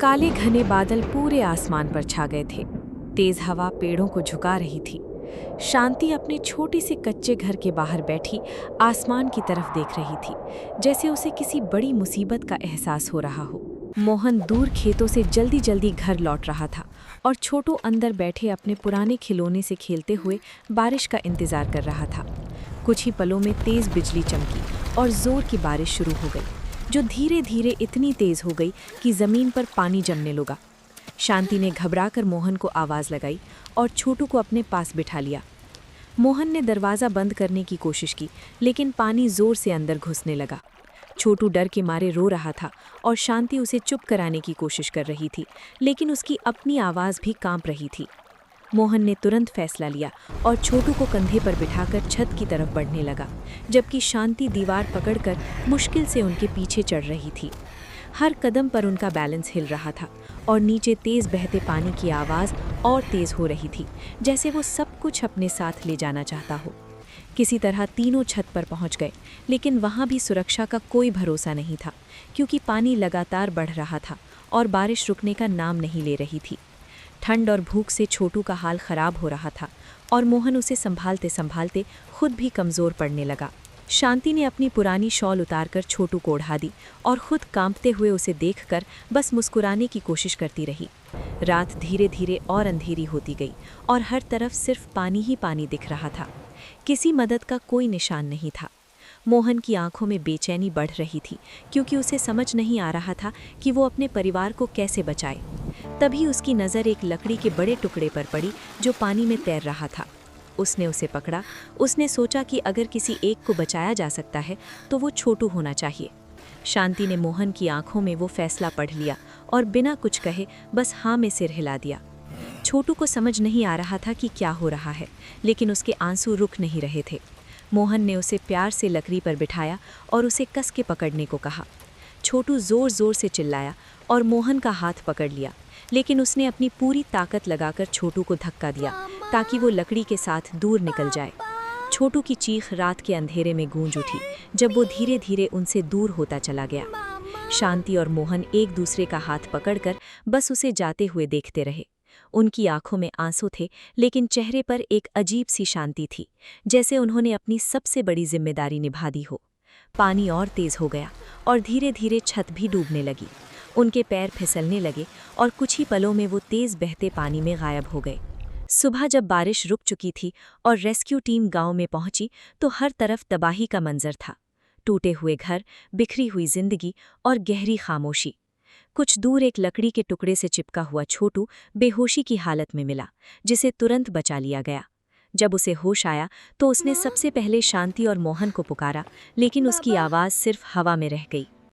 काले घने बादल पूरे आसमान पर छा गए थे। तेज हवा पेड़ों को झुका रही थी। शांति अपने छोटे से कच्चे घर के बाहर बैठी आसमान की तरफ देख रही थी, जैसे उसे किसी बड़ी मुसीबत का एहसास हो रहा हो। मोहन दूर खेतों से जल्दी जल्दी घर लौट रहा था और छोटू अंदर बैठे अपने पुराने खिलौने से खेलते हुए बारिश का इंतजार कर रहा था। कुछ ही पलों में तेज बिजली चमकी और जोर की बारिश शुरू हो गई, जो धीरे धीरे इतनी तेज हो गई कि जमीन पर पानी जमने लगा। शांति ने घबराकर मोहन को आवाज लगाई और छोटू को अपने पास बिठा लिया। मोहन ने दरवाज़ा बंद करने की कोशिश की, लेकिन पानी जोर से अंदर घुसने लगा। छोटू डर के मारे रो रहा था और शांति उसे चुप कराने की कोशिश कर रही थी, लेकिन उसकी अपनी आवाज़ भी कांप रही थी। मोहन ने तुरंत फैसला लिया और छोटू को कंधे पर बिठाकर छत की तरफ बढ़ने लगा, जबकि शांति दीवार पकड़कर मुश्किल से उनके पीछे चढ़ रही थी। हर कदम पर उनका बैलेंस हिल रहा था और नीचे तेज बहते पानी की आवाज़ और तेज हो रही थी, जैसे वो सब कुछ अपने साथ ले जाना चाहता हो। किसी तरह तीनों छत पर पहुंच गए, लेकिन वहां भी सुरक्षा का कोई भरोसा नहीं था, क्योंकि पानी लगातार बढ़ रहा था और बारिश रुकने का नाम नहीं ले रही थी। ठंड और भूख से छोटू का हाल खराब हो रहा था और मोहन उसे संभालते संभालते खुद भी कमज़ोर पड़ने लगा। शांति ने अपनी पुरानी शॉल उतारकर छोटू को ओढ़ा दी और खुद कांपते हुए उसे देखकर बस मुस्कुराने की कोशिश करती रही। रात धीरे धीरे और अंधेरी होती गई और हर तरफ सिर्फ पानी ही पानी दिख रहा था। किसी मदद का कोई निशान नहीं था। मोहन की आंखों में बेचैनी बढ़ रही थी, क्योंकि उसे समझ नहीं आ रहा था कि वो अपने परिवार को कैसे बचाए। तभी उसकी नज़र एक लकड़ी के बड़े टुकड़े पर पड़ी, जो पानी में तैर रहा था। उसने उसे पकड़ा। उसने सोचा कि अगर किसी एक को बचाया जा सकता है तो वो छोटू होना चाहिए। शांति ने मोहन की आंखों में वो फैसला पढ़ लिया और बिना कुछ कहे बस हाँ में सिर हिला दिया। छोटू को समझ नहीं आ रहा था कि क्या हो रहा है, लेकिन उसके आंसू रुक नहीं रहे थे। मोहन ने उसे प्यार से लकड़ी पर बिठाया और उसे कस के पकड़ने को कहा। छोटू जोर जोर से चिल्लाया और मोहन का हाथ पकड़ लिया, लेकिन उसने अपनी पूरी ताकत लगाकर छोटू को धक्का दिया ताकि वो लकड़ी के साथ दूर निकल जाए। छोटू की चीख रात के अंधेरे में गूंज उठी जब वो धीरे धीरे उनसे दूर होता चला गया। शांति और मोहन एक दूसरे का हाथ पकड़कर बस उसे जाते हुए देखते रहे। उनकी आंखों में आंसू थे, लेकिन चेहरे पर एक अजीब सी शांति थी, जैसे उन्होंने अपनी सबसे बड़ी जिम्मेदारी निभा दी हो। पानी और तेज हो गया और धीरे धीरे छत भी डूबने लगी। उनके पैर फिसलने लगे और कुछ ही पलों में वो तेज बहते पानी में गायब हो गए। सुबह जब बारिश रुक चुकी थी और रेस्क्यू टीम गांव में पहुंची, तो हर तरफ तबाही का मंजर था। टूटे हुए घर, बिखरी हुई जिंदगी और गहरी खामोशी। कुछ दूर एक लकड़ी के टुकड़े से चिपका हुआ छोटू बेहोशी की हालत में मिला, जिसे तुरंत बचा लिया गया। जब उसे होश आया तो उसने सबसे पहले शांति और मोहन को पुकारा, लेकिन उसकी आवाज़ सिर्फ हवा में रह गई।